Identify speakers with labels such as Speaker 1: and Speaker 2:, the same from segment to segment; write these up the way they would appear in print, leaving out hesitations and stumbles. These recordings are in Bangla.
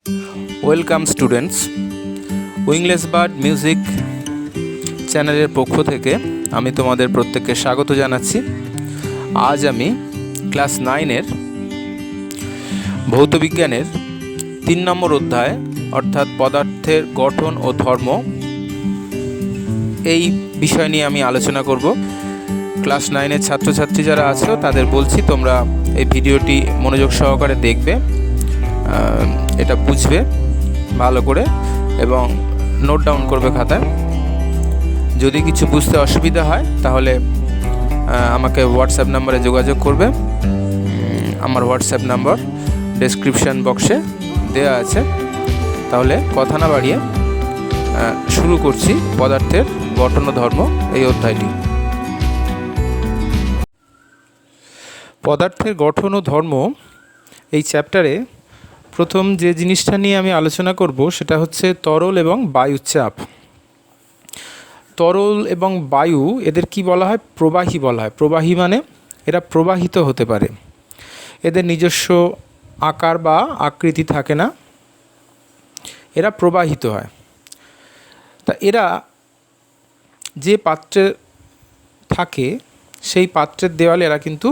Speaker 1: ওয়েলকাম স্টুডেন্টস, উইংলেস বার্ড মিউজিক চ্যানেলের পক্ষ থেকে আমি তোমাদের প্রত্যেককে স্বাগত জানাচ্ছি। আজ আমি ক্লাস 9-এর ভৌতবিজ্ঞানের 3 নম্বর অধ্যায় অর্থাৎ পদার্থের গঠন ও ধর্ম এই বিষয় নিয়ে আমি আলোচনা করব। ক্লাস 9-এর ছাত্রছাত্রী যারা আছো তাদের বলছি তোমরা এই ভিডিওটি মনোযোগ সহকারে দেখবে, এটা বুঝবে ভালো করে এবং নোট ডাউন করবে খাতায়। যদি কিছু বুঝতে অসুবিধা হয় তাহলে আমাকে হোয়াটসঅ্যাপ নাম্বারে যোগাযোগ করবে। আমার হোয়াটসঅ্যাপ নাম্বার ডেসক্রিপশন বক্সে দেওয়া আছে। তাহলে কথা না বাড়িয়ে শুরু করছি পদার্থের গঠন ও ধর্ম এই অধ্যায়টি। পদার্থের গঠন ও ধর্ম এই চ্যাপ্টারে প্রথম যে জিনিসটা নিয়ে আমি আলোচনা করব সেটা হচ্ছে তরল এবং বায়ুচাপ। তরল এবং বায়ু এদের কি বলা হয়? প্রবাহী বলা হয়। প্রবাহী মানে এরা প্রবাহিত হতে পারে, এদের নিজস্ব আকার বা আকৃতি থাকে না, এরা প্রবাহিত হয়। তা এরা যে পাত্রে থাকে সেই পাত্রের দেওয়ালে এরা কিন্তু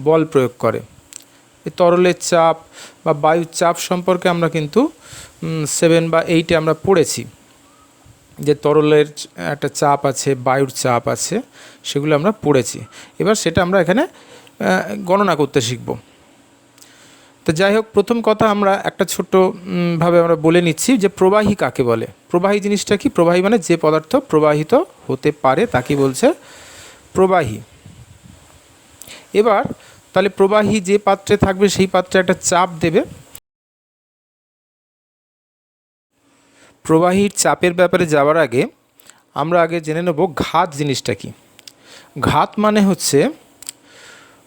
Speaker 1: বল প্রয়োগ করে। এই তরলের চাপ বা বায়ুর চাপ সম্পর্কে আমরা কিন্তু 7 বা 8-এ আমরা পড়েছি যে তরলের একটা চাপ আছে, বায়ুর চাপ আছে, সেগুলো আমরা পড়েছি। এবার সেটা আমরা এখানে গণনা করতে শিখব। তো যাই হোক, প্রথম কথা আমরা একটা ছোট্টভাবে আমরা বলে নিচ্ছি যে প্রবাহী কাকে বলে। প্রবাহী জিনিসটা কি? প্রবাহী মানে যে পদার্থ প্রবাহিত হতে পারে তাকে বলছে প্রবাহী। এবার তাহলে প্রবাহী যে পাত্রে থাকবে সেই পাত্রে একটা চাপ দেবে। প্রবাহীর চাপের ব্যাপারে যাওয়ার আগে আমরা আগে জেনে নেব ঘাত জিনিসটা কি। ঘাত মানে হচ্ছে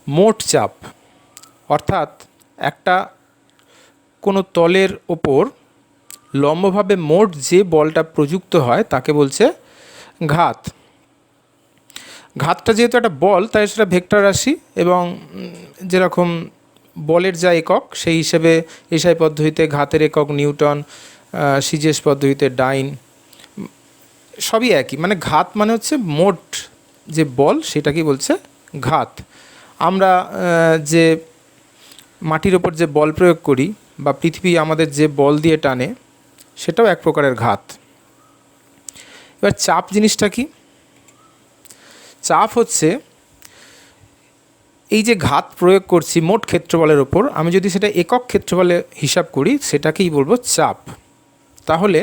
Speaker 1: মোট চাপ, অর্থাৎ একটা কোনো তলের ওপর লম্বভাবে মোট যে বলটা প্রযুক্ত হয় তাকে বলছে ঘাত। ঘাতটা যেহেতু একটা বল তাই সেটা ভেক্টর রাশি এবং যেরকম বলের যা একক সেই হিসেবে এসআই পদ্ধতিতে ঘাতের একক নিউটন, সিজিএস পদ্ধতিতে ডাইন, সবই একই। মানে ঘাত মানে হচ্ছে মোট যে বল সেটাকেই বলছে ঘাত। আমরা যে মাটির ওপর যে বল প্রয়োগ করি বা পৃথিবী আমাদের যে বল দিয়ে টানে সেটাও এক প্রকারের ঘাত। এবার চাপ জিনিসটা কি? চাপ হচ্ছে এই যে ঘাত প্রয়োগ করছি মোট ক্ষেত্রফলের ওপর, আমি যদি সেটা একক ক্ষেত্রফলে হিসাব করি সেটাকেই বলবো চাপ। তাহলে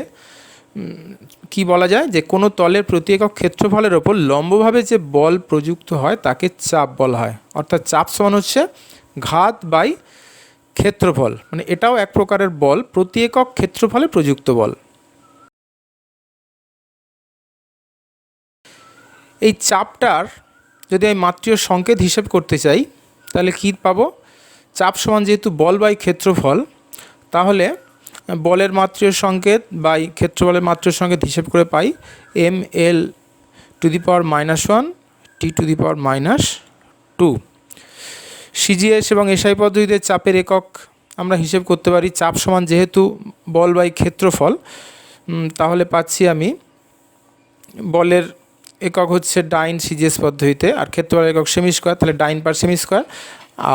Speaker 1: কি বলা যায় যে কোনো তলের প্রতি একক ক্ষেত্রফলের ওপর লম্বভাবে যে বল প্রযুক্ত হয় তাকে চাপ বলা হয়। অর্থাৎ চাপ সমান হচ্ছে ঘাত বাই ক্ষেত্রফল, মানে এটাও এক প্রকারের বল, প্রতি একক ক্ষেত্রফলে প্রযুক্ত বল। এই চাপটার যদি আমি মাত্রিয় সংকেত হিসেব করতে চাই তাহলে কী পাবো? চাপ সমান যেহেতু বল বাই ক্ষেত্রফল, তাহলে বলের মাত্রিয় সংকেত বাই ক্ষেত্রফলের মাত্রিয় সংকেত হিসেব করে পাই ml⁻⁻1 T⁻²। সিজিএস এবং এসআই পদ্ধতিতে চাপের একক আমরা হিসেব করতে পারি। চাপ সমান যেহেতু বল বাই ক্ষেত্রফল, তাহলে পাচ্ছি আমি বলের একক হচ্ছে ডাইন সিজিএস পদ্ধতিতে, আর ক্ষেত্রফলের একক সেমি স্কোয়ার, তাহলে ডাইন পার সেমি স্কোয়ার,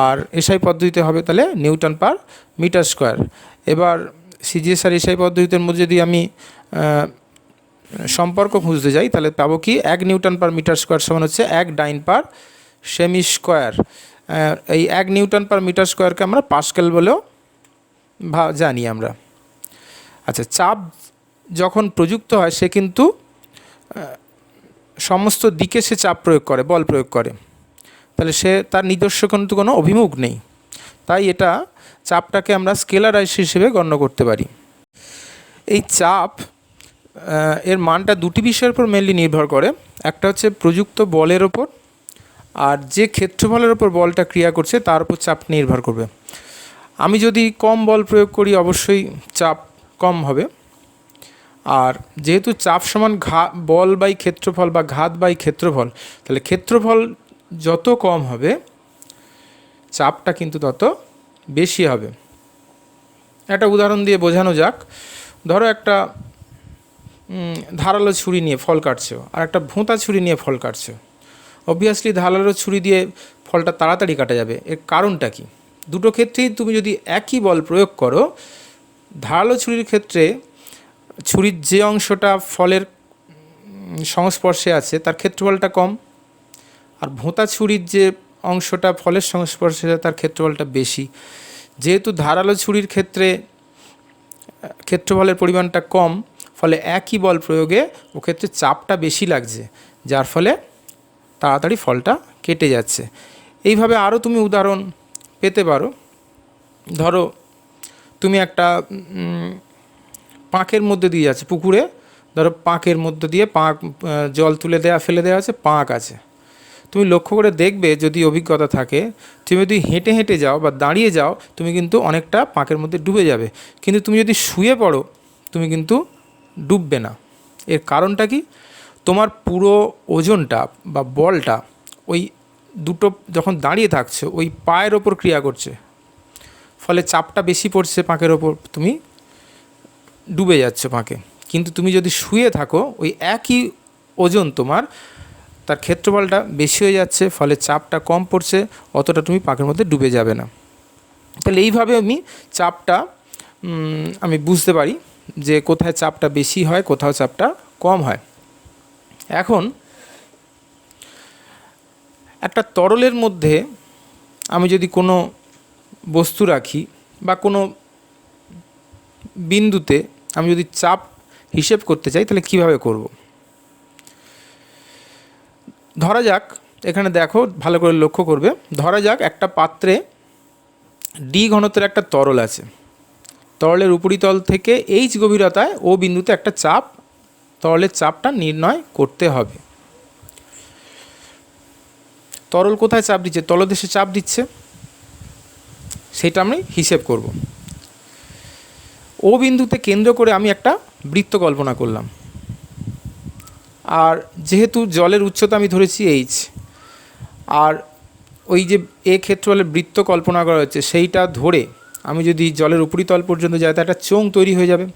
Speaker 1: আর এসআই পদ্ধতিতে হবে তাহলে নিউটন পার মিটার স্কোয়ার। এবার সিজিএস আর এসআই পদ্ধতির মধ্যে যদি আমি সম্পর্ক খুঁজতে যাই তাহলে পাবো কি 1 নিউটন পার মিটার স্কোয়ার সমান হচ্ছে 1 ডাইন পার সেমি স্কোয়ার। এই 1 নিউটন পার মিটার স্কোয়ারকে আমরা পাস্কেল বলেও জানি আমরা। আচ্ছা, চাপ যখন প্রযুক্ত হয় সে কিন্তু সমস্ত দিকে সে চাপ প্রয়োগ করে, বল প্রয়োগ করে, তাহলে সে তার নিজস্ব কিন্তু কোনো অভিমুখ নেই। তাই এটা চাপটাকে আমরা স্কেলার রাশি হিসেবে গণ্য করতে পারি। এই চাপ এর মানটা দুটি বিষয়ের উপর মেনলি নির্ভর করে। একটা হচ্ছে প্রযুক্ত বলের ওপর, আর যে ক্ষেত্রফলের ওপর বলটা ক্রিয়া করছে তার উপর চাপ নির্ভর করবে। আমি যদি কম বল প্রয়োগ করি অবশ্যই চাপ কম হবে, আর যেহেতু চাপ সমান বল বাই ক্ষেত্রফল বা ঘাত বাই ক্ষেত্রফল, তাহলে ক্ষেত্রফল যত কম হবে চাপটা কিন্তু তত বেশি হবে। একটা উদাহরণ দিয়ে বোঝানো যাক। ধরো একটা ধারালো ছুরি নিয়ে ফল কাটছো আর একটা ভোঁতা ছুরি নিয়ে ফল কাটছো। অবভিয়াসলি ধারালো ছুরি দিয়ে ফলটা তাড়াতাড়ি কাটা যাবে। এর কারণটা কি? দুটো ক্ষেত্রেই তুমি যদি একই বল প্রয়োগ করো, ধারালো ছুরির ক্ষেত্রে ছুরির যে অংশটা ফলের সংস্পর্শে আছে তার ক্ষেত্রফলটা কম, আর ভোঁতা ছুরির যে অংশটা ফলের সংস্পর্শে আছে তার ক্ষেত্রফলটা বেশি। যেহেতু ধারালো ছুরির ক্ষেত্রে ক্ষেত্রফলের পরিমাণটা কম, ফলে একই বল প্রয়োগে ও ক্ষেত্রে চাপটা বেশি লাগছে, যার ফলে তাড়াতাড়ি ফলটা কেটে যাচ্ছে। এইভাবে আরও তুমি উদাহরণ পেতে পারো। ধরো তুমি একটা পাঁকের মধ্যে দিয়ে যাচ্ছে পুকুরে, ধরো পাঁকের মধ্যে দিয়ে জল তুলে ফেলে দেওয়া আছে, পাঁক আছে। তুমি লক্ষ্য করে দেখবে, যদি অভিজ্ঞতা থাকে, তুমি যদি হেঁটে হেঁটে যাও বা দাঁড়িয়ে যাও, তুমি কিন্তু অনেকটা পাঁকের মধ্যে ডুবে যাবে। কিন্তু তুমি যদি শুয়ে পড়ো, তুমি কিন্তু ডুববে না। এর কারণটা কি? তোমার পুরো ওজনটা বা বলটা ওই দুটো যখন দাঁড়িয়ে থাকছে ওই পায়ের ওপর ক্রিয়া করছে, ফলে চাপটা বেশি পড়ছে পাঁকের ওপর, তুমি ডুবে যাচ্ছ পাঁকে। কিন্তু তুমি যদি শুয়ে থাকো, ওই একই ওজন তোমার, তার ক্ষেত্রফলটা বেশি হয়ে যাচ্ছে, ফলে চাপটা কম পড়ছে, অতটা তুমি পাঁকের মধ্যে ডুবে যাবে না। তাহলে এইভাবে চাপটা আমি বুঝতে পারি যে কোথায় চাপটা বেশি হয়, কোথাও চাপটা কম হয়। এখন একটা তরলের মধ্যে আমি যদি কোনো বস্তু রাখি বা কোনো বিন্দুতে আমি যদি চাপ হিসেব করতে চাই, তাহলে কিভাবে করব? ধরা যাক, এখানে দেখো, ভালো করে লক্ষ্য করবে, ধরা যাক একটা পাত্রে ডি ঘনত্বের একটা তরল আছে। তরলের উপরিতল থেকে এইচ গভীরতায় ও বিন্দুতে একটা চাপ, তরলের চাপটা নির্ণয় করতে হবে। তরল কোথায় চাপ দিচ্ছে? তলদেশে চাপ দিচ্ছে, সেটা আমি হিসেব করব। ও বিন্দুতে কেন্দ্র করে আমি একটা বৃত্ত কল্পনা করলাম, আর যেহেতু জলের উচ্চতা আমি ধরেছি এইচ, আর ওই যে এ ক্ষেত্রফলের বৃত্ত কল্পনা করা হচ্ছে সেইটা ধরে আমি যদি জলের উপরিতল পর্যন্ত যাই, তা একটা চোঙ তৈরি হয়ে যাবে।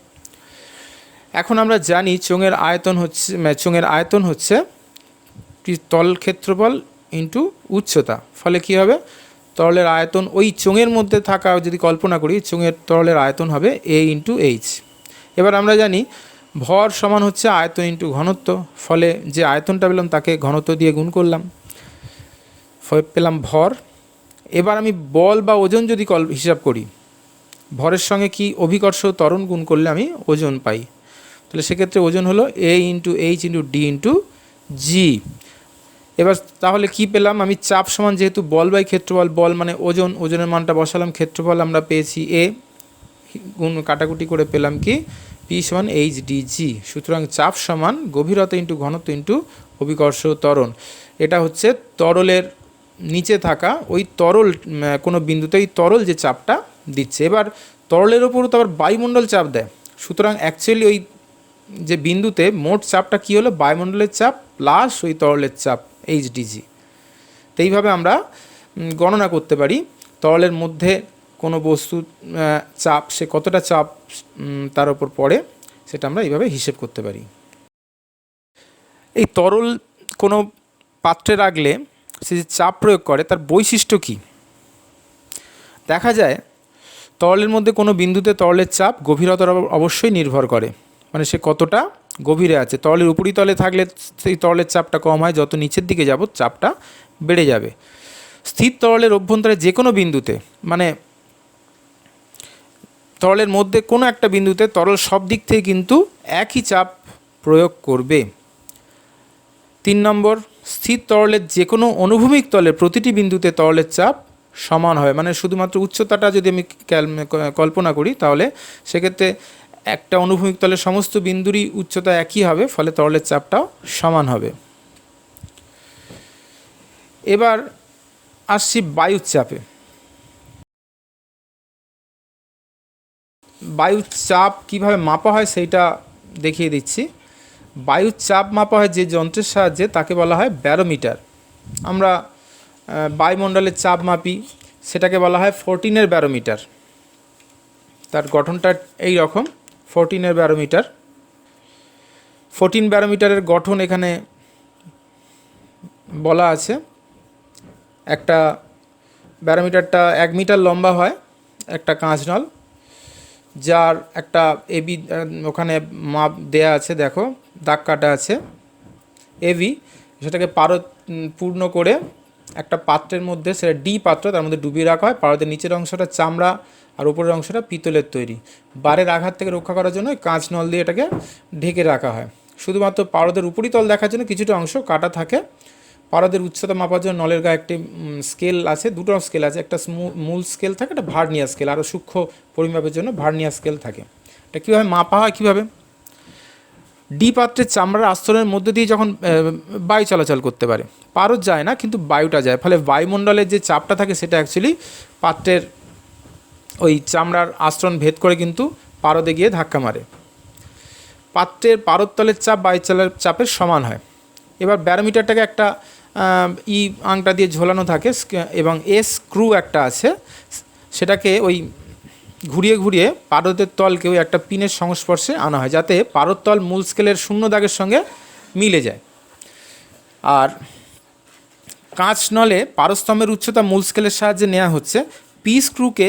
Speaker 1: এখন আমরা জানি চোঙের আয়তন হচ্ছে তল ক্ষেত্রফল ইন্টু উচ্চতা। ফলে কি হবে? তরলের আয়তন, ওই চোঙের মধ্যে থাকা যদি কল্পনা করি, তরলের আয়তন হবে এ ইন্টু এইচ। এবার আমরা জানি ভর সমান হচ্ছে আয়তন ইন্টু ঘনত্ব, ফলে যে আয়তনটা পেলাম তাকে ঘনত্ব দিয়ে গুণ করলাম, পেলাম ভর। এবার আমি বল বা ওজন যদি হিসাব করি, ভরের সঙ্গে কি অভিকর্ষ ত্বরণ গুণ করলে আমি ওজন পাই, তাহলে সেক্ষেত্রে ওজন হলো A into H into D into G. এবার তাহলে কি পেলাম? আমি চাপ সমান, যেহেতু বল বাই ক্ষেত্রফল, বল মানে ওজন, ওজনের মানটা বসালাম, ক্ষেত্রফল আমরা পেয়েছি এ, গুণ কাটাকুটি করে পেলাম কি পি সমান এইচ ডি জি। সুতরাং চাপ সমান গভীরতা ইন্টু ঘনত্ব ইন্টু অভিকর্ষ ত্বরণ। এটা হচ্ছে তরলের নিচে থাকা ওই তরল, কোনো বিন্দুতে ওই তরল যে চাপটা দিচ্ছে। এবার তরলের ওপরও তো আবার বায়ুমণ্ডল চাপ দেয়, সুতরাং অ্যাকচুয়ালি ওই যে বিন্দুতে মোট চাপটা কী হলো? বায়ুমণ্ডলের চাপ প্লাস ওই তরলের চাপ এইচডিজি। তো এইভাবে আমরা গণনা করতে পারি তরলের মধ্যে কোনো বস্তু চাপ, সে কতটা চাপ তার ওপর পড়ে, সেটা আমরা এইভাবে হিসেব করতে পারি। এই তরল কোনো পাত্রে রাখলে সে যে চাপ প্রয়োগ করে তার বৈশিষ্ট্য কী? দেখা যায় তরলের মধ্যে কোনো বিন্দুতে তরলের চাপ গভীরতার অবশ্যই নির্ভর করে, মানে সে কতটা গভীরে আছে। তরলের উপরিতলে থাকলে সেই তরলের চাপটা কম হয়, যত নিচের দিকে যাব চাপটা বেড়ে যাবে। স্থির তরলের অভ্যন্তরে যে কোনো বিন্দুতে, মানে তরলের মধ্যে কোনো একটা বিন্দুতে তরল সব দিক থেকে কিন্তু একই চাপ প্রয়োগ করবে। 3 নম্বর, স্থির তরলের যে কোনো অনুভূমিক তলের প্রতিটি বিন্দুতে তরলের চাপ সমান হয়, মানে শুধুমাত্র উচ্চতাটা যদি আমি কল্পনা করি, তাহলে সেক্ষেত্রে একটা অনুভূমিক তলের সমস্ত বিন্দুরই উচ্চতা একই হবে, ফলে তরলের চাপটাও সমান হবে। এবার আসছি বায়ুর চাপে। বায়ুর চাপ কীভাবে মাপা হয় সেইটা দেখিয়ে দিচ্ছি। বায়ুর চাপ মাপা হয় যে যন্ত্রের সাহায্যে, তাকে বলা হয় ব্যারোমিটার। আমরা বায়ুমণ্ডলের চাপ মাপি, সেটাকে বলা হয় 14-এর ব্যারোমিটার। তার গঠনটা এই রকম। 14 ব্যারোমিটার, 14 ব্যারোমিটারের গঠন এখানে বলা আছে। একটা ব্যারোমিটারটা 1 মিটার লম্বা হয়, একটা কাঁচ নল, যার একটা এবি ওখানে মাপ দেয়া আছে, দেখো দাগ কাটা আছে এবি। সেটাকে পারদ পূর্ণ করে একটা পাত্রের মধ্যে, সেটা ডি পাত্র, তার মধ্যে ডুবিয়ে রাখা হয়। পারদের নিচের অংশটা চামড়া আর উপরের অংশটা পিতলের তৈরি। বারের আঘাত থেকে রক্ষা করার জন্য কাঁচ নল দিয়ে এটাকে ঢেকে রাখা হয়। শুধুমাত্র পারদের উপরিতল দেখার জন্য কিছুটা অংশ কাটা থাকে। পারদের উচ্চতা মাপার জন্য নলের গায়ে একটি স্কেল আছে, দুটো স্কেল আছে, একটা মূল স্কেল থাকে, একটা ভার্নিয়ার স্কেল, আরও সূক্ষ্ম পরিমাপের জন্য ভার্নিয়ার স্কেল থাকে। এটা কীভাবে মাপা হয়, কীভাবে? ডি পাত্রের চামড়ার আস্তরণের মধ্যে দিয়ে যখন বায়ু চলাচল করতে পারে, পারদ যায় না কিন্তু বায়ুটা যায়, ফলে বায়ুমণ্ডলের যে চাপটা থাকে সেটা অ্যাকচুয়ালি পাত্রের ওই চামড়ার আস্তরণ ভেদ করে কিন্তু পারদে গিয়ে ধাক্কা মারে। পাত্রের পারদতলের চাপ বায়ুচলের চাপের সমান হয়। এবার ব্যারোমিটারটাকে একটা আংটা দিয়ে ঝোলানো থাকে এবং স্ক্রু একটা আছে, সেটাকে ওই ঘুরিয়ে ঘুরিয়ে পারদের তলকে ওই একটা পিনের সংস্পর্শে আনা হয়, যাতে পারদতল মূল স্কেলের শূন্য দাগের সঙ্গে মিলে যায়। আর কাঁচ নলে পারস্তম্ভের উচ্চতা মূল স্কেলের সাহায্যে নেওয়া হচ্ছে। পি স্ক্রুকে,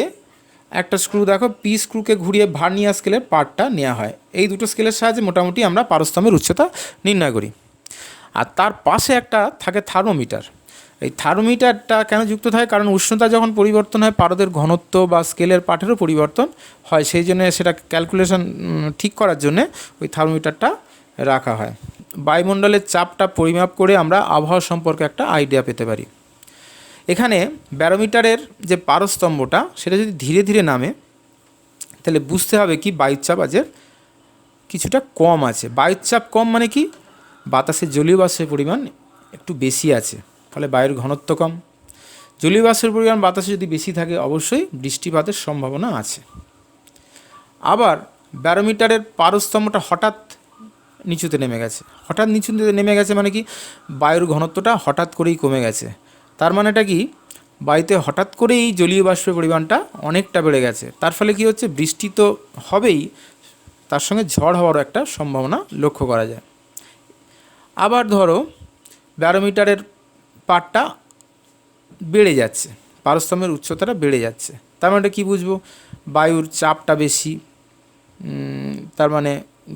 Speaker 1: একটা স্ক্রু দেখো, পি স্ক্রুকে ঘুরিয়ে ভার্নিয়ার স্কেলের পার্টটা নেওয়া হয়। এই দুটো স্কেলের সাহায্যে মোটামুটি আমরা পারস্তম্ভের উচ্চতা নির্ণয় করি। আর তার পাশে একটা থাকে থার্মোমিটার। এই থার্মোমিটারটা কেন যুক্ত থাকে? কারণ উষ্ণতা যখন পরিবর্তন হয়, পারদের ঘনত্ব বা স্কেলের পাঠেরও পরিবর্তন হয়, সেই জন্য সেটা ক্যালকুলেশন ঠিক করার জন্যে ওই থার্মোমিটারটা রাখা হয়। বায়ুমণ্ডলের চাপটা পরিমাপ করে আমরা আবহাওয়া সম্পর্কে একটা আইডিয়া পেতে পারি। এখানে ব্যারোমিটারের যে পারস্তম্ভটা সেটা যদি ধীরে ধীরে নামে, তাহলে বুঝতে হবে কি বায়ুচাপ আজের কিছুটা কম আছে। বায়ুচাপ কম মানে কি? বাতাসের জলীয় বাষ্পের পরিমাণ একটু বেশি আছে, ফলে বায়ুর ঘনত্ব কম। জলীয় বাষ্পের পরিমাণ বাতাসে যদি বেশি থাকে, অবশ্যই বৃষ্টিপাতের সম্ভাবনা আছে। আবার ব্যারোমিটারের পারস্তম্ভটা হঠাৎ নিচুতে নেমে গেছে। হঠাৎ নিচুতে নেমে গেছে মানে কি? বায়ুর ঘনত্বটা হঠাৎ করেই কমে গেছে। তার মানেটা কি? বায়ুতে হঠাৎ করেই জলীয় বাষ্পের পরিমাণটা অনেকটা বেড়ে গেছে। তার ফলে কি হচ্ছে? বৃষ্টি তো হবেই, তার সঙ্গে ঝড় হওয়ারও একটা সম্ভাবনা লক্ষ্য করা যায়। আবার ধরো ব্যারোমিটারের পাটটা বেড়ে যাচ্ছে, পারস্তম্ভের উচ্চতাটা বেড়ে যাচ্ছে, তার মানে কী বুঝবো? বায়ুর চাপটা বেশি, তার মানে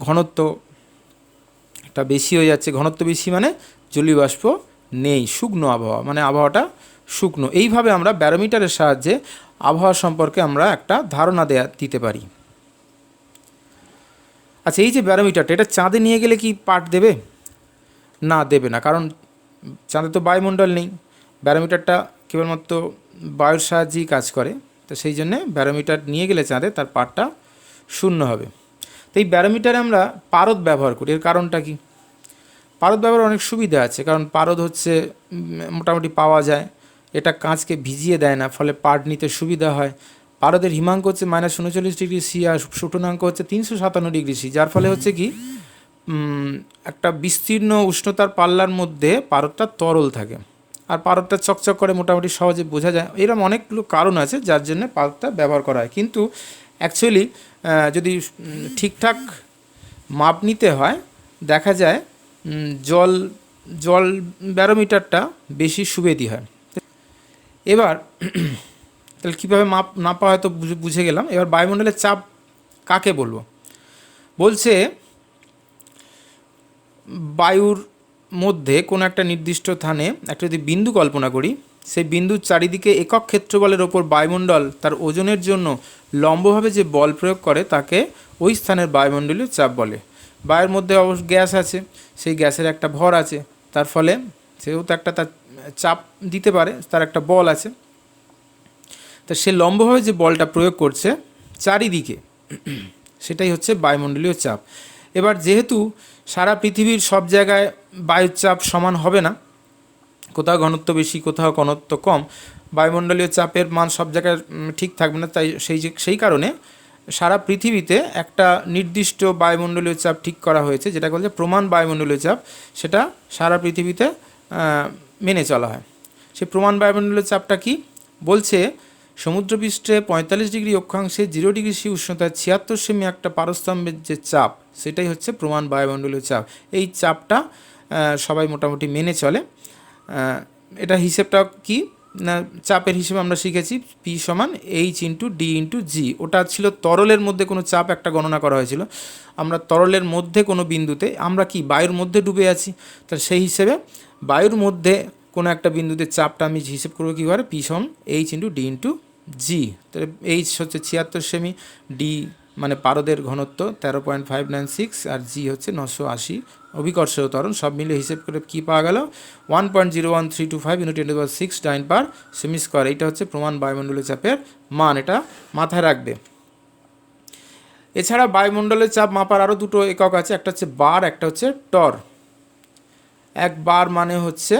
Speaker 1: ঘনত্বটা বেশি হয়ে যাচ্ছে। ঘনত্ব বেশি মানে জলীয় বাষ্প নেই, শুকনো আবহাওয়া, মানে আবহাওয়াটা শুকনো। এইভাবে আমরা ব্যারোমিটারের সাহায্যে আবহাওয়া সম্পর্কে আমরা একটা ধারণা দিতে পারি। আচ্ছা, এই যে ব্যারোমিটারটা, এটা চাঁদে নিয়ে গেলে কি পাঠ দেবে? না, দেবে না, কারণ চাঁদে তো বায়ুমণ্ডল নেই। ব্যারোমিটারটা কেবলমাত্র বায়ুর সাহায্যেই কাজ করে, তো সেই জন্যে ব্যারোমিটার নিয়ে গেলে চাঁদে তার পাঠটা শূন্য হবে। তো এই ব্যারোমিটারে আমরা পারদ ব্যবহার করি। এর কারণটা কি? পারদ ব্যবহার অনেক সুবিধা আছে, কারণ পারদ হচ্ছে মোটামুটি পাওয়া যায়, এটা কাঁচকে ভিজিয়ে দেয় না, ফলে পাঠ নিতে সুবিধা হয়। পারদের হিমাঙ্ক হচ্ছে -39°C আর শোটনাঙ্ক হচ্ছে 357°C, যার ফলে হচ্ছে কি একটা বিস্তীর্ণ উষ্ণতার পাল্লার মধ্যে পারদটা তরল থাকে, আর পারদটা চকচক করে, মোটামুটি সহজে বোঝা যায়। এরকম অনেকগুলো কারণ আছে যার জন্য পারদটা ব্যবহার করা হয়। কিন্তু অ্যাকচুয়ালি যদি ঠিকঠাক মাপ নিতে হয়, দেখা যায় জল ব্যারোমিটারটা বেশি সুবেদী হয়। এবার তাহলে কীভাবে নাপা হয়তো বুঝে গেলাম। এবার বায়ুমণ্ডলের চাপ কাকে বলবো? বলছে বায়ুর মধ্যে কোনো একটা নির্দিষ্ট স্থানে একটা যদি বিন্দু কল্পনা করি, সেই বিন্দুর চারিদিকে একক ক্ষেত্রবলের ওপর বায়ুমণ্ডল তার ওজনের জন্য লম্বভাবে যে বল প্রয়োগ করে, তাকে ওই স্থানের বায়ুমণ্ডলীয় চাপ বলে। বায়ুর মধ্যে অবশ্য গ্যাস আছে, সেই গ্যাসের একটা ভর আছে, তার ফলে সেহেতু একটা তার চাপ দিতে পারে, তার একটা বল আছে। তা সে লম্বভাবে যে বলটা প্রয়োগ করছে চারিদিকে, সেটাই হচ্ছে বায়ুমণ্ডলীয় চাপ। এবার যেহেতু সারা পৃথিবীর সব জায়গায় বায়ুর চাপ সমান হবে না, কোথাও ঘনত্ব বেশি, কোথাও ঘনত্ব কম, বায়ুমণ্ডলীয় চাপের মান সব জায়গায় ঠিক থাকবে না, তাই সেই কারণে সারা পৃথিবীতে একটা নির্দিষ্ট বায়ুমণ্ডলীয় চাপ ঠিক করা হয়েছে, যেটা বলছে প্রমাণ বায়ুমণ্ডলীয় চাপ। সেটা সারা পৃথিবীতে মেনে চলা হয়। সেই প্রমাণ বায়ুমণ্ডলীয় চাপটা কি বলছে? সমুদ্রপৃষ্ঠে 45 ডিগ্রি অক্ষাংশে 0 ডিগ্রি সি উষ্ণতায় 76 সেমি একটা পারস্তম্ভের যে চাপ, সেটাই হচ্ছে প্রমাণ বায়ুমণ্ডলীয় চাপ। এই চাপটা সবাই মোটামুটি মেনে চলে। এটা হিসেবটা কি না, চাপের হিসেবে আমরা শিখেছি পি সমান এইচ ইন্টু ডি ইন্টু জি। ওটা ছিল তরলের মধ্যে কোনো চাপ একটা গণনা করা হয়েছিল। আমরা তরলের মধ্যে কোনো বিন্দুতে, আমরা কি বায়ুর মধ্যে ডুবে আছি, তাহলে সেই হিসেবে বায়ুর মধ্যে কোনো একটা বিন্দুতে চাপটা আমি হিসেব করবো কী করে, পি সমান এইচ ইন্টু ডি ইন্টু জি। তাহলে এইচ হচ্ছে 76 সেমি, ডি মানে পারদের ঘনত্ব 13.596, আর জি হচ্ছে 980 অভিকর্ষীয় ত্বরণ। সব মিলে হিসেব করে কী পাওয়া গেল, 1.01325 × 10⁶ ডাইন পার সেমি স্কোয়ার। এইটা হচ্ছে প্রমাণ বায়ুমণ্ডলীয় চাপের মান, এটা মাথায় রাখবে। এছাড়া বায়ুমণ্ডলের চাপ মাপার আরও দুটো একক আছে, একটা হচ্ছে বার, একটা হচ্ছে টর। এক বার মানে হচ্ছে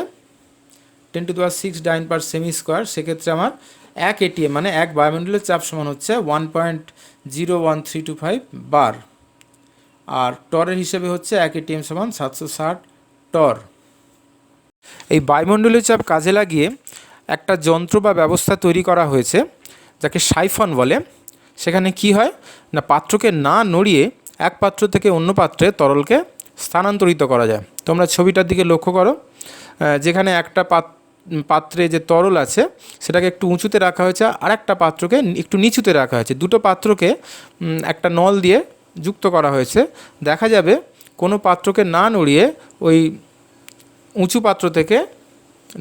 Speaker 1: 10⁶ ডাইন পার সেমি স্কোয়ার। সেক্ষেত্রে আমার 1 ATM মানে 1 বায়ুমণ্ডলের চাপ সমান হচ্ছে 1.01325 বার, আর টরের হিসেবে হচ্ছে 1 ATM সমান 760 টর। এই বায়ুমণ্ডলীয় চাপ কাজে লাগিয়ে একটা যন্ত্র বা ব্যবস্থা তৈরি করা হয়েছে যাকে সাইফন বলে। সেখানে কি হয় না, পাত্রকে না নড়িয়ে এক পাত্র থেকে অন্য পাত্রে তরলকে স্থানান্তরিত করা যায়। তোমরা ছবিটার দিকে লক্ষ্য করো, যেখানে একটা পাত্রে যে তরল আছে সেটাকে একটু উঁচুতে রাখা হয়েছে, আর একটা পাত্রকে একটু নিচুতে রাখা হয়েছে। দুটো পাত্রকে একটা নল দিয়ে যুক্ত করা হয়েছে। দেখা যাবে কোনো পাত্রকে না নড়িয়ে ওই উঁচু পাত্র থেকে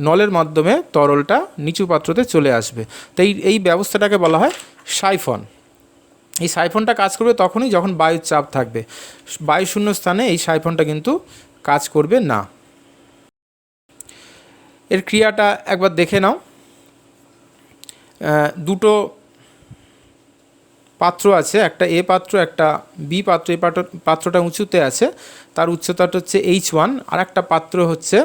Speaker 1: নলের মাধ্যমে তরলটা নিচু পাত্রতে চলে আসবে। তাই এই ব্যবস্থাটাকে বলা হয় সাইফন। এই সাইফনটা কাজ করবে তখনই যখন বায়ুর চাপ থাকবে। বায়ুশূন্য স্থানে এই সাইফনটা কিন্তু কাজ করবে না। এর ক্রিয়াটা একবার দেখে নাও। দুটো পাত্র আছে, একটা এ পাত্র একটা বি পাত্র। এই পাত্রটা উঁচুতে আছে, তার উচ্চতাটা হচ্ছে H1, আর একটা পাত্র হচ্ছে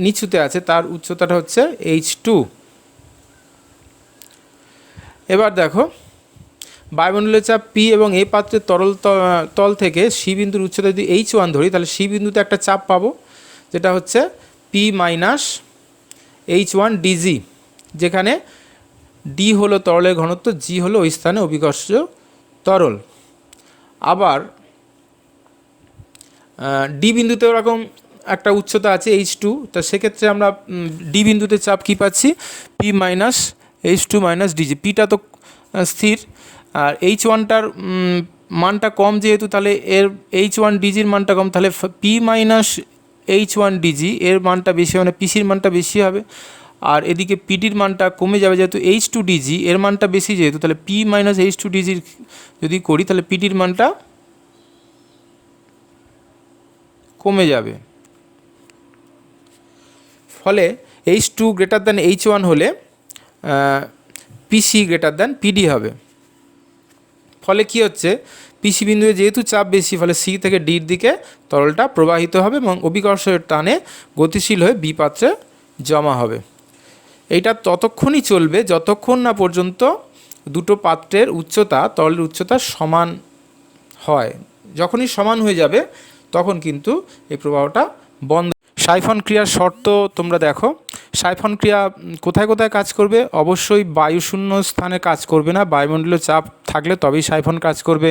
Speaker 1: নিচুতে আছে, তার উচ্চতাটা হচ্ছে H2। এবার দেখো, বায়ুমণ্ডলীয় চাপ পি এবং এ পাত্রের তরল তল থেকে সি বিন্দুর উচ্চতা যদি H1 ধরি, তাহলে সি বিন্দুতে একটা চাপ পাবো, যেটা হচ্ছে পি মাইনাস H1 ডিজি, যেখানে ডি হলো তরলের ঘনত্ব, জি হলো ওই স্থানে অভিকর্ষীয় তরল। আবার ডি বিন্দুতে ওরকম একটা উচ্চতা আছে H2, তা সেক্ষেত্রে আমরা ডি বিন্দুতে চাপ কী পাচ্ছি, P minus H2 minus DG. পিটা তো স্থির, আর H1টার মানটা কম যেহেতু, তাহলে এর H1 ডিজির মানটা কম, তাহলে পি মাইনাস H1 ডিজি এর মানটা বেশি, মানে পিসির মানটা বেশি হবে। আর এদিকে পিডির মানটা কমে যাবে, যেহেতু H2 ডিজি এর মানটা বেশি যেহেতু, তাহলে পি মাইনাস H2 ডিজির যদি করি তাহলে পিডির মানটা কমে যাবে। ফলে H2 গ্রেটার দ্যান H1 হলে পিসি গ্রেটার দ্যান পিডি হবে। ফলে কি হচ্ছে, পিসি বিন্দুতে যেহেতু চাপ বেশি, ফলে সি থেকে ডির দিকে তরলটা প্রবাহিত হবে এবং অভিকর্ষের টানে গতিশীল হয়ে বি পাত্রে জমা হবে। এইটা ততক্ষণই চলবে যতক্ষণ না পর্যন্ত দুটো পাত্রের উচ্চতা, তরলের উচ্চতা সমান হয়। যখনই সমান হয়ে যাবে তখন কিন্তু এই প্রবাহটা বন্ধ। সাইফন ক্রিয়ার শর্ত তোমরা দেখো। সাইফন ক্রিয়া কোথায় কোথায় কাজ করবে, অবশ্যই বায়ুশূন্য স্থানে কাজ করবে না। বায়ুমণ্ডলীয় চাপ থাকলে তবেই সাইফন কাজ করবে।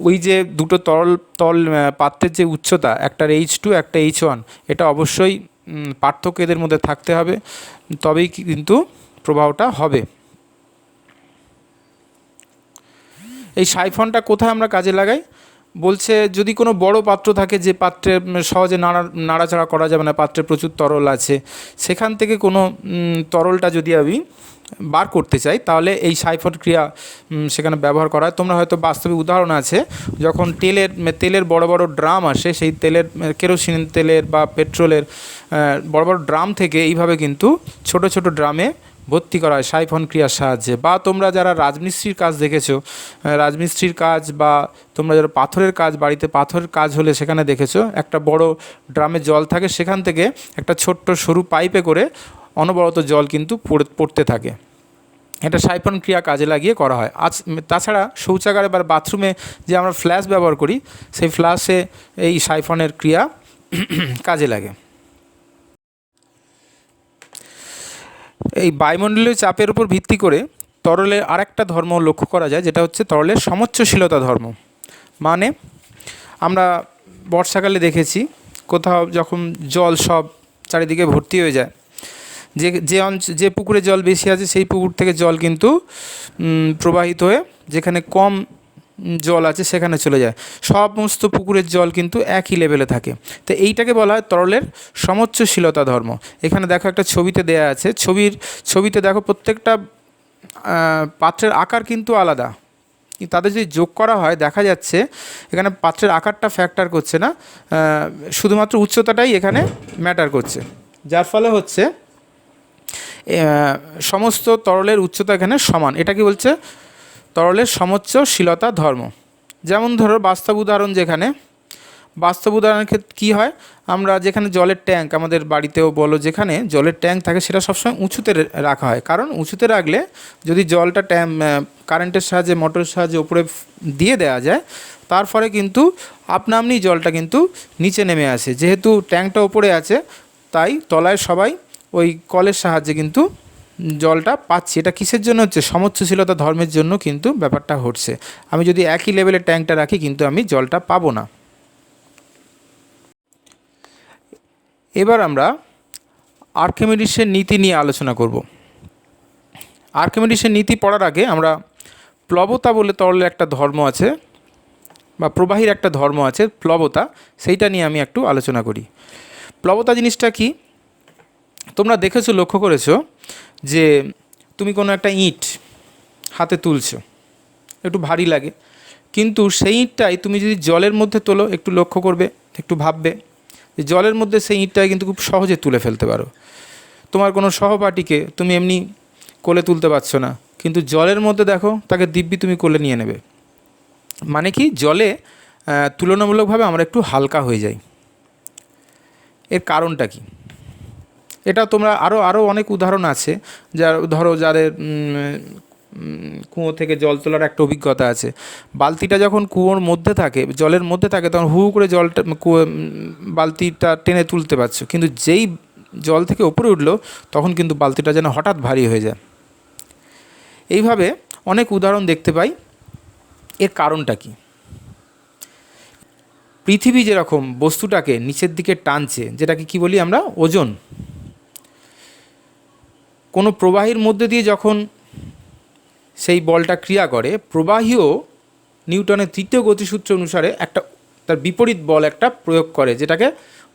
Speaker 1: ওই যে দুটো তল পাত্রের যে উচ্চতা, একটার H2 একটা H1, এটা অবশ্যই পার্থক্য এদের মধ্যে থাকতে হবে, তবেই কিন্তু প্রবাহটা হবে। এই সাইফনটা কোথায় আমরা কাজে লাগাই বলছে, যদি কোনো বড় পাত্র থাকে যে পাত্রে সহজে নাড়াচাড়া করা যাবে না, পাত্রে প্রচুর তরল আছে, সেখান থেকে কোনো তরলটা যদি আমি বার করতে চাই, তাহলে এই সাইফন ক্রিয়া সেখানে ব্যবহার করা হয়। তোমরা হয়তো বাস্তবে উদাহরণ আছে, যখন তেলের বড় বড় ড্রাম আসে, সেই তেলের কেরোসিন তেলের বা পেট্রোলের বড় বড় ড্রাম থেকে এইভাবে কিন্তু ছোট ছোট ড্রামে ভর্তি করা হয় সাইফন ক্রিয়ার সাহায্যে। বা তোমরা যারা রাজমিস্ত্রির কাজ দেখেছো, রাজমিস্ত্রির কাজ, বা তোমরা যারা পাথরের কাজ, বাড়িতে পাথরের কাজ হলে সেখানে দেখেছো একটা বড় ড্রামে জল থাকে, সেখান থেকে একটা ছোট্ট সরু পাইপে করে অনবরত জল কিন্তু পড়তে থাকে। এটা সাইফন ক্রিয়া কাজে লাগিয়ে করা হয়। তাছাড়া শৌচাগারে বা বাথরুমে যে আমরা ফ্ল্যাশ ব্যবহার করি, সেই ফ্ল্যাশে এই সাইফনের ক্রিয়া কাজে লাগে। এই বায়ুমণ্ডলীয় চাপের উপর ভিত্তি করে তরলের আরেকটা ধর্ম লক্ষ্য করা যায়, যেটা হচ্ছে তরলের সমোচ্চশীলতা ধর্ম। মানে আমরা বর্ষাকালে দেখেছি কোথাও যখন জল সব চারিদিকে ভর্তি হয়ে যায়, যে পুকুরে জল বেশি আছে সেই পুকুর থেকে জল কিন্তু প্রবাহিত হয়ে যেখানে কম জল আছে সেখানে চলে যায়, সমস্ত পুকুরের জল কিন্তু একই লেভেলে থাকে। তো এইটাকে বলা হয় তরলের সমোচ্চশীলতা ধর্ম। এখানে দেখো একটা ছবিতে দেয়া আছে, ছবিতে দেখো প্রত্যেকটা পাত্রের আকার কিন্তু আলাদা, তাদের যদি যোগ করা হয় দেখা যাচ্ছে এখানে পাত্রের আকারটা ফ্যাক্টর করছে না, শুধুমাত্র উচ্চতাটাই এখানে ম্যাটার করছে, যার ফলে হচ্ছে সমস্ত তরলের উচ্চতা এখানে সমান। এটা কি বলছে? তরলের সমোচ্চশীলতা ধর্ম। যেমন ধরো বাস্তব উদাহরণ, বাস্তব উদাহরণের ক্ষেত্রে কী হয়, আমরা যেখানে জলের ট্যাঙ্ক, আমাদের বাড়িতেও বলো, যেখানে জলের ট্যাঙ্ক থাকে সেটা সবসময় উঁচুতে রাখা হয়, কারণ উঁচুতে রাখলে যদি জলটা কারেন্টের সাহায্যে, মোটরের সাহায্যে উপরে দিয়ে দেওয়া যায়, তার ফলে কিন্তু আপনা আপনি জলটা কিন্তু নিচে নেমে আসে। যেহেতু ট্যাঙ্কটা উপরে আছে তাই তলায় সবাই ওই কলের সাহায্যে কিন্তু জলটা পাচ্ছি। এটা কিসের জন্য হচ্ছে? সমোচ্চশীলতা ধর্মের জন্য কিন্তু ব্যাপারটা ঘটছে। আমি যদি একই লেভেলের ট্যাঙ্কটা রাখি কিন্তু আমি জলটা পাবো না। এবার আমরা আর্কিমিডিসের নীতি নিয়ে আলোচনা করব। আর্কিমিডিসের নীতি পড়ার আগে আমরা প্লবতা বলে তরলের একটা ধর্ম আছে, বা প্রবাহীর একটা ধর্ম আছে প্লবতা, সেইটা নিয়ে আমি একটু আলোচনা করি। প্লবতা জিনিসটা কি? তোমরা দেখেছো, লক্ষ্য করেছো যে তুমি কোনো একটা ইঁট হাতে তুলছো, একটু ভারী লাগে, কিন্তু সেই ইঁটটাই তুমি যদি জলের মধ্যে তোলো, একটু লক্ষ্য করবে, একটু ভাববে যে জলের মধ্যে সেই ইঁটটাই কিন্তু খুব সহজে তুলে ফেলতে পারো। তোমার কোনো সহপাঠীকে তুমি এমনি কোলে তুলতে পারছো না, কিন্তু জলের মধ্যে দেখো তাকে দিব্যি তুমি কোলে নিয়ে নেবে। মানে কি, জলে তুলনামূলকভাবে আমরা একটু হালকা হয়ে যাই। এর কারণটা কি? এটা তোমরা আরও অনেক উদাহরণ আছে, ধরো যাদের কুয়ো থেকে জল তোলার একটা অভিজ্ঞতা আছে। বালতিটা যখন কুয়োর মধ্যে থাকে, জলের মধ্যে থাকে, তখন হু করে জলটা বালতিটা টেনে তুলতে পারছো, কিন্তু যেই জল থেকে উপরে উঠলো তখন কিন্তু বালতিটা যেন হঠাৎ ভারী হয়ে যায়। এইভাবে অনেক উদাহরণ দেখতে পাই। এর কারণটা কি? পৃথিবী যেরকম বস্তুটাকে নিচের দিকে টানছে, যেটাকে কি বলি আমরা? ওজন। কোনো প্রবাহীর মধ্যে দিয়ে যখন সেই বলটা ক্রিয়া করে, প্রবাহীও নিউটনের তৃতীয় গতিসূত্র অনুসারে একটা তার বিপরীত বল একটা প্রয়োগ করে, যেটাকে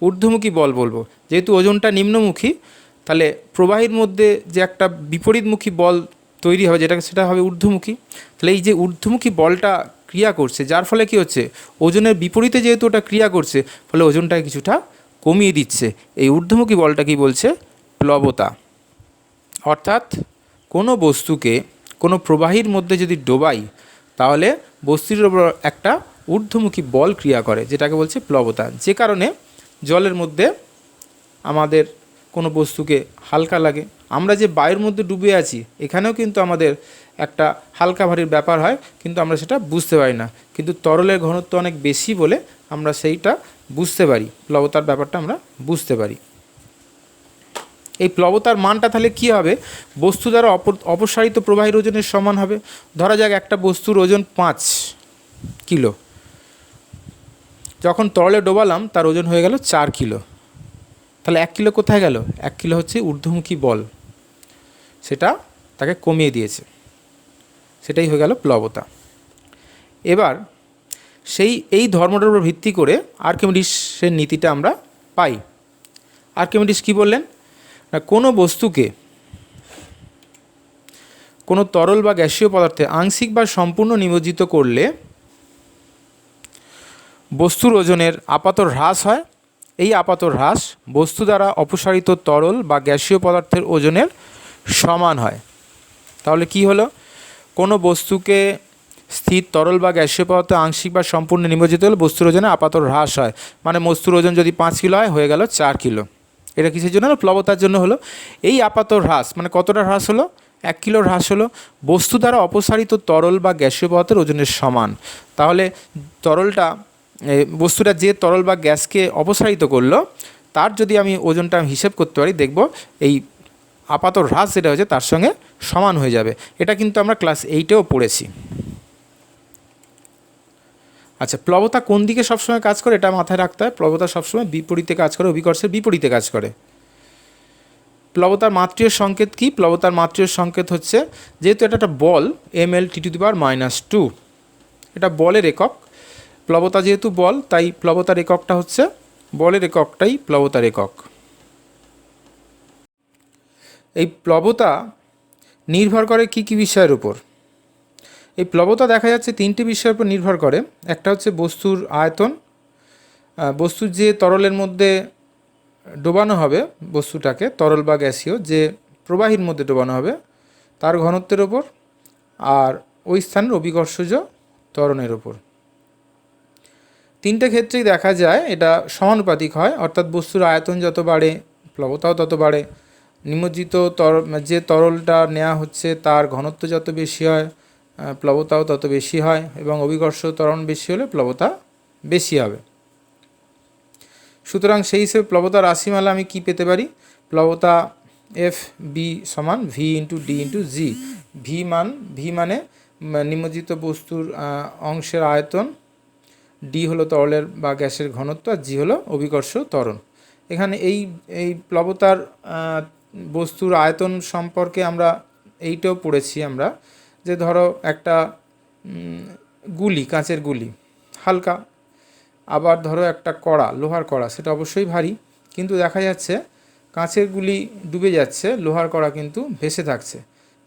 Speaker 1: ঊর্ধ্বমুখী বল বলবো। যেহেতু ওজনটা নিম্নমুখী, তাহলে প্রবাহীর মধ্যে যে একটা বিপরীতমুখী বল তৈরি হবে, সেটা হবে ঊর্ধ্বমুখী। তাহলে এই যে ঊর্ধ্বমুখী বলটা ক্রিয়া করছে, যার ফলে কি হচ্ছে, ওজনের বিপরীতে যেহেতু ওটা ক্রিয়া করছে, ফলে ওজনটাকে কিছুটা কমিয়ে দিচ্ছে। এই ঊর্ধ্বমুখী বলটা কি বলছে? প্লবতা। অর্থাৎ কোনো বস্তুকে কোনো প্রবাহীর মধ্যে যদি ডোবাই, তাহলে বস্তুর উপর একটা ঊর্ধ্বমুখী বল ক্রিয়া করে, যেটাকে বলছে প্লবতা। যে কারণে জলের মধ্যে আমাদের কোনো বস্তুকে হালকা লাগে। আমরা যে বায়ুর মধ্যে ডুবে আছি, এখানেও কিন্তু আমাদের একটা হালকা ভারীর ব্যাপার হয়, কিন্তু আমরা সেটা বুঝতে পারি না। কিন্তু তরলের ঘনত্ব অনেক বেশি বলে আমরা সেইটা বুঝতে পারি, প্লবতার ব্যাপারটা আমরা বুঝতে পারি। এই প্লবতার মানটা তাহলে কী হবে? বস্তু দ্বারা অপসারিত প্রবাহীর ওজনের সমান হবে। ধরা যাক একটা বস্তুর ওজন 5 কিলো, যখন তরলে ডোবালাম তার ওজন হয়ে গেল 4 কিলো। তাহলে 1 কিলো কোথায় গেল? 1 কিলো হচ্ছে ঊর্ধ্বমুখী বল, সেটা তাকে কমিয়ে দিয়েছে, সেটাই হয়ে গেল প্লবতা। এবার এই ধর্মটার উপর ভিত্তি করে আর্কিমিডিসের নীতিটা আমরা পাই। আর্কিমিডিস কী বললেন? না, কোনো বস্তুকে কোনো তরল বা গ্যাসীয় পদার্থে আংশিক বা সম্পূর্ণ নিমজ্জিত করলে বস্তুর ওজনের আপাত হ্রাস হয়। এই আপাত হ্রাস বস্তু দ্বারা অপসারিত তরল বা গ্যাসীয় পদার্থের ওজনের সমান হয়। তাহলে কি হলো? কোনো বস্তুকে স্থির তরল বা গ্যাসীয় পদার্থ আংশিক বা সম্পূর্ণ নিমজ্জিত হলে বস্তুর ওজনে আপাত হ্রাস হয়। মানে বস্তুর ওজন যদি 5 কিলো হয়, হয়ে গেল 4 কিলো। এটা কিসের জন্য হলো? প্লবতার জন্য হলো। এই আপাত হ্রাস মানে কতটা হ্রাস হলো? 1 কিলো হ্রাস হলো। বস্তু দ্বারা অপসারিত তরল বা গ্যাসীয় পদার্থের ওজনের সমান। তাহলে বস্তুটা যে তরল বা গ্যাসকে অপসারিত করলো, তার যদি আমি ওজনটা হিসেব করতে পারি, দেখব এই আপাত হ্রাস যেটা হয়েছে তার সঙ্গে সমান হয়ে যাবে। এটা কিন্তু আমরা ক্লাস 8-এও পড়েছি। আচ্ছা, প্লবতা কোন দিকে সবসময় কাজ করে এটা মাথায় রাখতে হয়। প্লবতা সবসময় বিপরীতে কাজ করে, অভিকর্ষের বিপরীতে কাজ করে। প্লবতার মাত্রীয় সংকেত কি? প্লবতার মাত্রীয় সংকেত হচ্ছে, যেহেতু এটা একটা বল ml (10⁻²), এটা বলের একক। প্লবতা যেহেতু বল, তাই প্লবতার এককটা হচ্ছে বলের এককটাই প্লবতার একক। এই প্লবতা নির্ভর করে কি কি বিষয়ের উপর? এই প্লবতা দেখা যাচ্ছে 3টি বিষয়ের উপর নির্ভর করে। একটা হচ্ছে বস্তুর আয়তন, বস্তুর যে তরলের মধ্যে ডোবানো হবে বস্তুটাকে, তরল বা গ্যাসীয় যে প্রবাহীর মধ্যে ডোবানো হবে তার ঘনত্বের ওপর, আর ওই স্থানের অভিকর্ষজ ত্বরণের ওপর। 3টে ক্ষেত্রেই দেখা যায় এটা সমানুপাতিক হয়, অর্থাৎ বস্তুর আয়তন যত বাড়ে প্লবতাও তত বাড়ে। নিমজ্জিত যে তরলটা নেওয়া হচ্ছে তার ঘনত্ব যত বেশি হয় প্লবতাও তত বেশি হয়, এবং অভিকর্ষ ত্বরণ বেশি হলে প্লবতা বেশি হবে। সুতরাং সেই হিসেবে প্লবতা রাশিমালা আমি কি পেতে পারি? প্লবতা এফ বি সমান ভি ইন্টু ডি ইন্টু জি। ভি মানে নিমজ্জিত বস্তুর অংশের আয়তন, ডি হলো তরলের বা গ্যাসের ঘনত্ব, আর জি হলো অভিকর্ষ ত্বরণ। এখানে এই প্লবতার বস্তুর আয়তন সম্পর্কে আমরা এইটাও পড়েছি আমরা, যে ধরো একটা গুলি, কাঁচের গুলি হালকা, আবার ধরো একটা কড়া, লোহার কড়া, সেটা অবশ্যই ভারী, কিন্তু দেখা যাচ্ছে কাঁচের গুলি ডুবে যাচ্ছে, লোহার কড়া কিন্তু ভেসে থাকছে।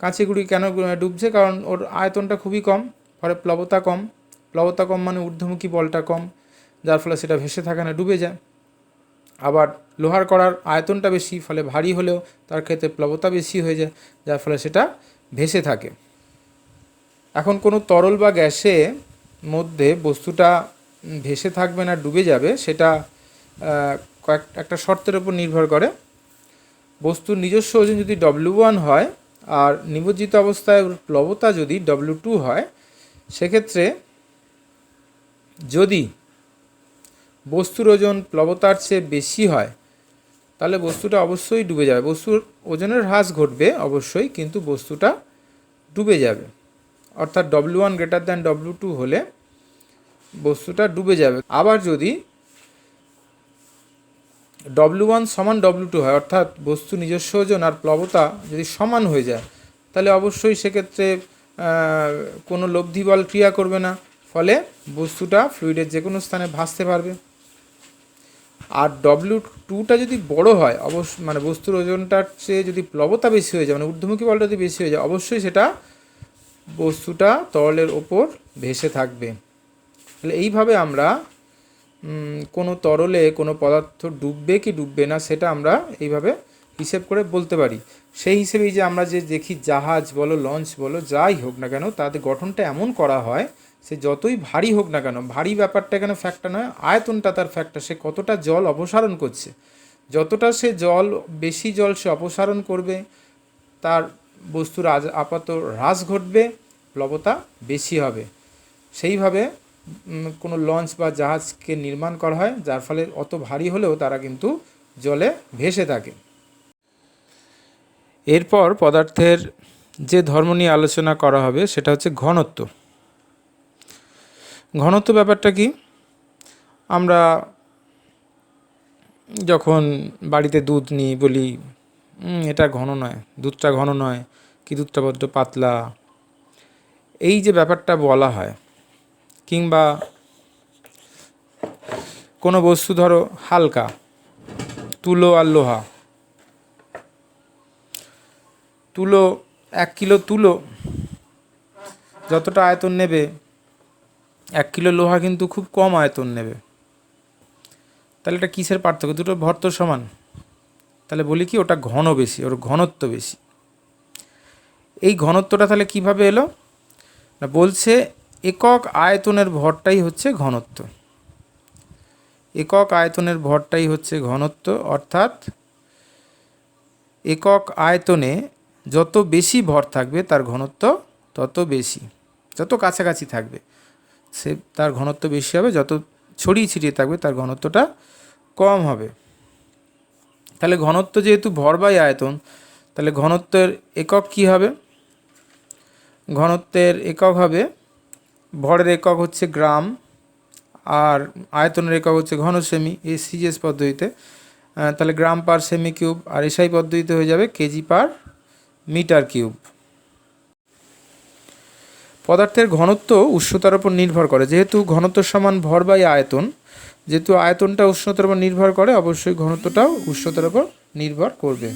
Speaker 1: কাঁচের গুলি কেন ডুবছে? কারণ ওর আয়তনটা খুবই কম, ফলে প্লবতা কম। প্লবতা কম মানে ঊর্ধ্বমুখী বলটা কম, যার ফলে সেটা ভেসে থাকে না, ডুবে যায়। আবার লোহার কড়ার আয়তনটা বেশি, ফলে ভারী হলেও তার ক্ষেত্রে প্লবতা বেশি হয়ে যায়, যার ফলে সেটা ভেসে থাকে। এখন কোনো তরল বা গ্যাসে মধ্যে বস্তুটা ভেসে থাকবে না ডুবে যাবে, সেটা একটা শর্তের উপর নির্ভর করে। বস্তুর নিজস্ব ওজন যদি W1 হয় আর নিমজ্জিত অবস্থায় প্লবতা যদি W2 হয়, সেক্ষেত্রে যদি বস্তুর ওজন প্লবতার চেয়ে বেশি হয় তাহলে বস্তুটা অবশ্যই ডুবে যাবে। বস্তুর ওজনের হ্রাস ঘটবে অবশ্যই, কিন্তু বস্তুটা ডুবে যাবে। অর্থাৎ W1 > W2 হলে বস্তুটা ডুবে যাবে। আবার যদি W1 সমান W2 হয়, অর্থাৎ বস্তু নিজস্ব ওজন আর প্লবতা যদি সমান হয়ে যায়, তাহলে অবশ্যই সেক্ষেত্রে কোনো লব্ধি বল ক্রিয়া করবে না, ফলে বস্তুটা ফ্লুইডের যে কোনো স্থানে ভাসতে পারবে। আর W2টা যদি বড় হয়, মানে বস্তুর ওজনটার চেয়ে যদি প্লবতা বেশি হয়ে যায়, মানে ঊর্ধ্বমুখী বলটা যদি বেশি হয়ে যায়, অবশ্যই সেটা বস্তুটা তরলের ওপর ভেসে থাকবে। তাহলে এইভাবে আমরা কোনো তরলে কোনো পদার্থ ডুববে কি ডুববে না সেটা আমরা এইভাবে হিসেব করে বলতে পারি। সেই হিসেবেই যে আমরা যে দেখি জাহাজ বলো, লঞ্চ বলো, যাই হোক না কেন, তাদের গঠনটা এমন করা হয়, সে যতই ভারী হোক না কেন, ভারী ব্যাপারটা কেন ফ্যাক্টর নয়, আয়তনটা তার ফ্যাক্টর। সে কতটা জল অপসারণ করছে, যতটা সে বেশি জল সে অপসারণ করবে, তার বস্তুর আপাত হ্রাস ঘটবে, প্লবতা বেশি হবে। সেইভাবে কোনো লঞ্চ বা জাহাজকে নির্মাণ করা হয়, যার ফলে অত ভারী হলেও তারা কিন্তু জলে ভেসে থাকে। এরপর পদার্থের যে ধর্ম নিয়ে আলোচনা করা হবে সেটা হচ্ছে ঘনত্ব। ঘনত্ব ব্যাপারটা কি? আমরা যখন বাড়িতে দুধ নিই, বলি এটা ঘন নয়, দুধটা ঘন নয়, কি দুধটা বড্ড পাতলা, এই যে ব্যাপারটা বলা হয়। কিংবা কোনো বস্তু ধরো হালকা, তুলো আর লোহা, তুলো 1 কিলো তুলো যতটা আয়তন নেবে, 1 কিলো লোহা কিন্তু খুব কম আয়তন নেবে। তাহলে এটা কিসের পার্থক্য? দুটোর ভর তো সমান, তাহলে বলি কি ওটা ঘন বেশি, ওর ঘনত্ব বেশি। এই ঘনত্বটা তাহলে কিভাবে এলো না, বলছে একক আয়তনের ভরটাই হচ্ছে ঘনত্ব। একক আয়তনের ভরটাই হচ্ছে ঘনত্ব, অর্থাৎ একক আয়তনে যত বেশি ভর থাকবে তার ঘনত্ব তত বেশি, যত কাছাকাছি থাকবে সে তার ঘনত্ব বেশি হবে, যত ছড়িয়ে ছিটিয়ে থাকবে তার ঘনত্বটা কম হবে। তাহলে ঘনত্ব যেহেতু ভর বাই আয়তন, তাহলে ঘনত্বের একক কি হবে? ঘনত্বের একক হবে, ভরের একক হচ্ছে গ্রাম আর আয়তনের একক হচ্ছে ঘন সেমি এই সিজিএস পদ্ধতিতে। তাহলে গ্রাম পার সেমি কিউব, আর এসআই পদ্ধতিতে হয়ে যাবে কেজি পার মিটার কিউব। পদার্থের ঘনত্ব উষ্ণতার উপর নির্ভর করে। যেহেতু ঘনত্ব সমান ভর বাই আয়তন, যেহেতু আয়তনটা উষ্ণতার উপর নির্ভর করে, অবশ্যই ঘনত্বটাও উষ্ণতার উপর নির্ভর করবে।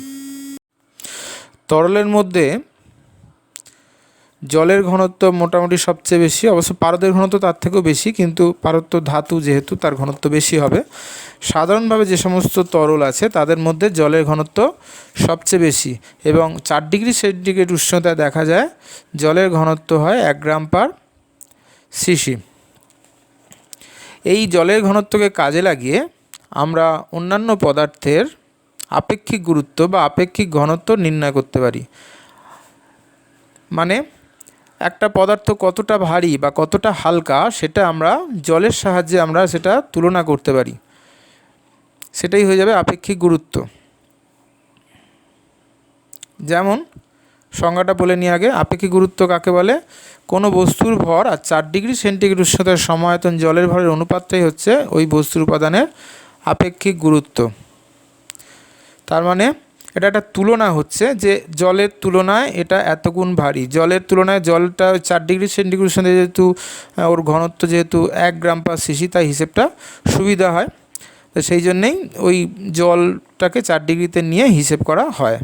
Speaker 1: তরলের মধ্যে জলের ঘনত্ব মোটামুটি সবচেয়ে বেশি, অবশ্য পারদের ঘনত্ব তার থেকেও বেশি, কিন্তু পারদ ধাতু যেহেতু তার ঘনত্ব বেশি হবে। সাধারণভাবে যে সমস্ত তরল আছে তাদের মধ্যে জলের ঘনত্ব সবচেয়ে বেশি, এবং 4 ডিগ্রি সেন্টিগ্রেড উষ্ণতায় দেখা যায় জলের ঘনত্ব হয় 1 গ্রাম পার সিসি। এই জলের ঘনত্বকে কাজে লাগিয়ে আমরা অন্যান্য পদার্থের আপেক্ষিক গুরুত্ব বা আপেক্ষিক ঘনত্ব নির্ণয় করতে পারি। মানে একটা পদার্থ কতটা ভারী বা কতটা হালকা সেটা আমরা জলের সাহায্যে আমরা সেটা তুলনা করতে পারি, সেটাই হয়ে যাবে আপেক্ষিক গুরুত্ব। যেমন সংজ্ঞাটা বলে নিয়ে আগে, আপেক্ষিক গুরুত্ব কাকে বলে? কোনো বস্তুর ভর আর 4 ডিগ্রি সেন্টিগ্রেড উষ্ণতার সমায়তন জলের ভরের অনুপাতটাই হচ্ছে ওই বস্তুর উপাদানের আপেক্ষিক গুরুত্ব। তার মানে এটা একটা তুলনা হচ্ছে যে জলের তুলনায় এটা এত গুণ ভারী, জলের তুলনায় জলটা 4 ডিগ্রি সেন্টিগ্রেড উষ্ণতায় যেহেতু ওর ঘনত্ব যেহেতু 1 গ্রাম পার সিসি, তাই হিসেবটা সুবিধা হয়। তো সেই জন্যেই ওই জলটাকে 4 ডিগ্রিতে নিয়ে হিসেব করা হয়।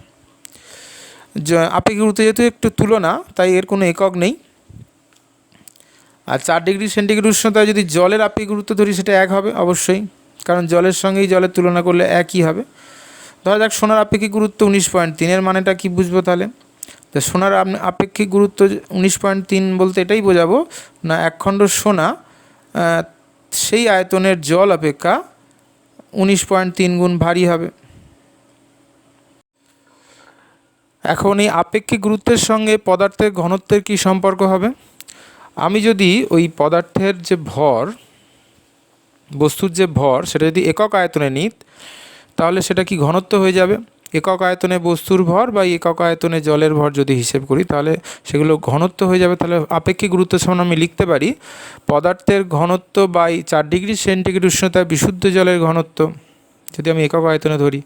Speaker 1: আপেক্ষিক গুরুত্ব যেহেতু একটু তুলনা, তাই এর কোনো একক নেই। আর 4 ডিগ্রি সেন্টিগ্রেড উষ্ণতায় যদি জলের আপেক্ষিক গুরুত্ব ধরি সেটা 1 হবে অবশ্যই, কারণ জলের সঙ্গেই জলের তুলনা করলে একই হবে। ধরা যাক সোনার আপেক্ষিক গুরুত্ব 19.3, এর মানেটা কি বুঝবো তাহলে? তো সোনার আপেক্ষিক গুরুত্ব 19.3 বলতে এটাই বোঝাবো না, 1 খণ্ড সোনা সেই আয়তনের জল অপেক্ষা 19.3 গুণ ভারী হবে। এখন এই আপেক্ষিক গুরুত্বের সঙ্গে পদার্থের ঘনত্বের কি সম্পর্ক হবে? আমি যদি ওই পদার্থের যে ভর, বস্তুর যে ভর, সেটা যদি একক আয়তনে নিই তাহলে সেটা কি ঘনত্ব হয়ে যাবে? একক আয়তনে বস্তুর ভর বা একক আয়তনে জলের ভর যদি হিসেব করি তাহলে সেগুলো ঘনত্ব হয়ে যাবে। তাহলে আপেক্ষিক গুরুত্ব সমান আমি লিখতে পারি পদার্থের ঘনত্ব বাই 4 ডিগ্রি সেন্টিগ্রেড উষ্ণতায় বিশুদ্ধ জলের ঘনত্ব, যদি আমি একক আয়তনে ধরি।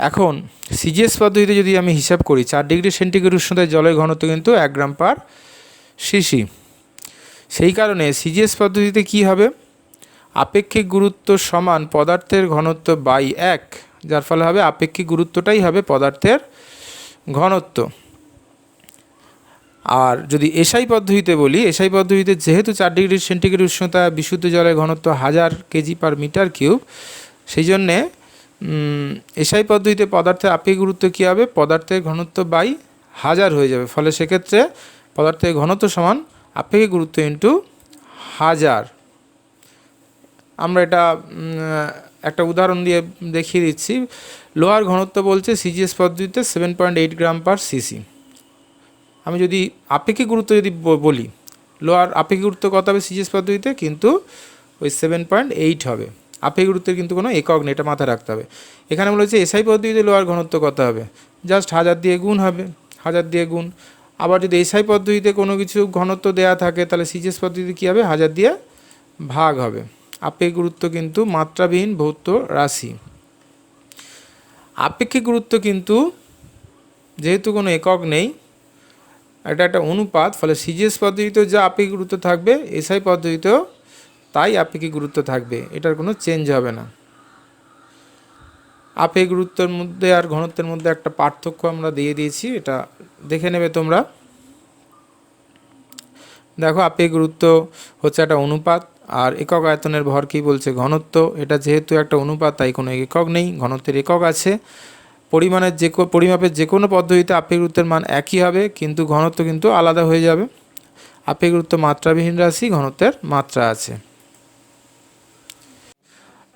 Speaker 1: এখন সিজিএস পদ্ধতিতে যদি আমি হিসাব করি 4 ডিগ্রি সেন্টিগ্রেড উষ্ণতায় জলের ঘনত্ব কিন্তু 1 গ্রাম পার সিসি। সেই কারণে সিজিএস পদ্ধতিতে কি হবে? আপেক্ষিক গুরুত্ব সমান পদার্থের ঘনত্ব বাই 1, যার ফলে হবে আপেক্ষিক গুরুত্বটাই হবে পদার্থের ঘনত্ব। আর যদি এসআই পদ্ধতিতে বলি, এসআই পদ্ধতিতে যেহেতু 4 ডিগ্রি সেন্টিগ্রেড উষ্ণতা বিশুদ্ধ জলের ঘনত্ব 1000 কেজি পার মিটার কিউব, সেই জন্যে এসআই পদ্ধতিতে পদার্থের আপেক্ষিক গুরুত্ব কী হবে? পদার্থের ঘনত্ব বাই 1000 হয়ে যাবে। ফলে সেক্ষেত্রে পদার্থের ঘনত্ব সমান আপেক্ষিক গুরুত্ব ইন্টু 1000। আমরা এটা একটা উদাহরণ দিয়ে দেখিয়ে দিচ্ছি। লোহার ঘনত্ব বলছে সিজিএস পদ্ধতিতে 7.8 গ্রাম পার সিসি। আমি যদি আপেক্ষিক গুরুত্ব যদি বলি, লোহার আপেক্ষিক গুরুত্ব কত হবে সিজিএস পদ্ধতিতে? কিন্তু ওই 7.8 হবে। আপেক্ষিক গুরুত্বের কিন্তু কোনো একক নেই, এটা মাথায় রাখতে হবে। এখানে বলা হচ্ছে এসআই পদ্ধতিতে লোহার ঘনত্ব কত হবে? জাস্ট 1000 দিয়ে গুণ হবে, 1000 দিয়ে গুণ। আবার যদি এসআই পদ্ধতিতে কোনো কিছু ঘনত্ব দেওয়া থাকে তাহলে সিজিএস পদ্ধতিতে কী হবে? 1000 দিয়ে ভাগ হবে। আপেক্ষিক গুরুত্ব কিন্তু মাত্রাবিহীন ভৌত রাশি। আপেক্ষিক গুরুত্ব কিন্তু যেহেতু কোনো একক নেই, এটা একটা অনুপাত, ফলে সিজিএস পদ্ধতিতেও যা আপেক্ষিক গুরুত্ব থাকবে এসআই পদ্ধতিতেও তাই আপেক্ষিক গুরুত্ব থাকবে, এটার কোনো চেঞ্জ হবে না। আপেক্ষিক গুরুত্বের মধ্যে আর ঘনত্বের মধ্যে একটা পার্থক্য আমরা দিয়ে দিয়েছি, এটা দেখে নেবে তোমরা। দেখো, আপেক্ষিক গুরুত্ব হচ্ছে একটা অনুপাত, আর একক আয়তনের ভর কী বলছে? ঘনত্ব। এটা যেহেতু একটা অনুপাত তাই কোনো একক নেই, ঘনত্বের একক আছে। পরিমাপের যে কোনো পদ্ধতিতে আপেক্ষিক গুরুত্বের মান একই হবে, কিন্তু ঘনত্ব কিন্তু আলাদা হয়ে যাবে। আপেক্ষিক গুরুত্ব মাত্রাবিহীন রাশি, ঘনত্বের মাত্রা আছে।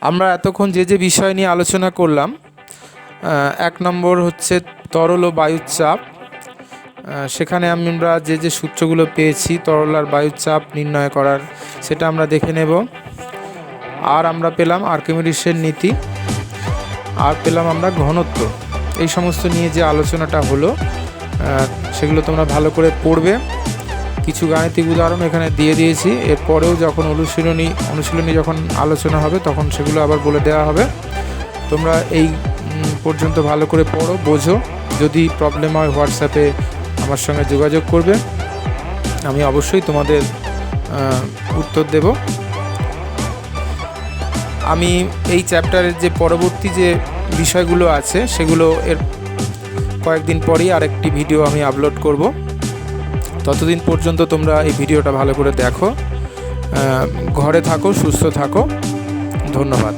Speaker 1: আমরা এতক্ষণ যে যে বিষয় নিয়ে আলোচনা করলাম, 1 নম্বর হচ্ছে তরল ও বায়ুর চাপ। সেখানে আমরা যে যে সূত্রগুলো পেয়েছি তরল আর বায়ুর চাপ নির্ণয় করার, সেটা আমরা দেখে নেব। আর আমরা পেলাম আর্কিমিডিসের নীতি, আর পেলাম আমরা ঘনত্ব। এই সমস্ত নিয়ে যে আলোচনাটা হলো সেগুলো তোমরা ভালো করে পড়বে। কিছু গাণিতিক উদাহরণ এখানে দিয়ে দিয়েছি, এরপরেও যখন অনুশীলনী যখন আলোচনা হবে তখন সেগুলো আবার বলে দেওয়া হবে। তোমরা এই পর্যন্ত ভালো করে পড়ো, বোঝো। যদি প্রবলেম হয় হোয়াটসঅ্যাপে আমার সঙ্গে যোগাযোগ করবে, আমি অবশ্যই তোমাদের উত্তর দেব। আমি এই চ্যাপ্টারের যে পরবর্তী যে বিষয়গুলো আছে সেগুলো এর কয়েকদিন পরেই আরেকটি ভিডিও আমি আপলোড করব। ততদিন পর্যন্ত তোমরা এই ভিডিওটা ভালো করে দেখো, ঘরে থাকো, সুস্থ থাকো। ধন্যবাদ।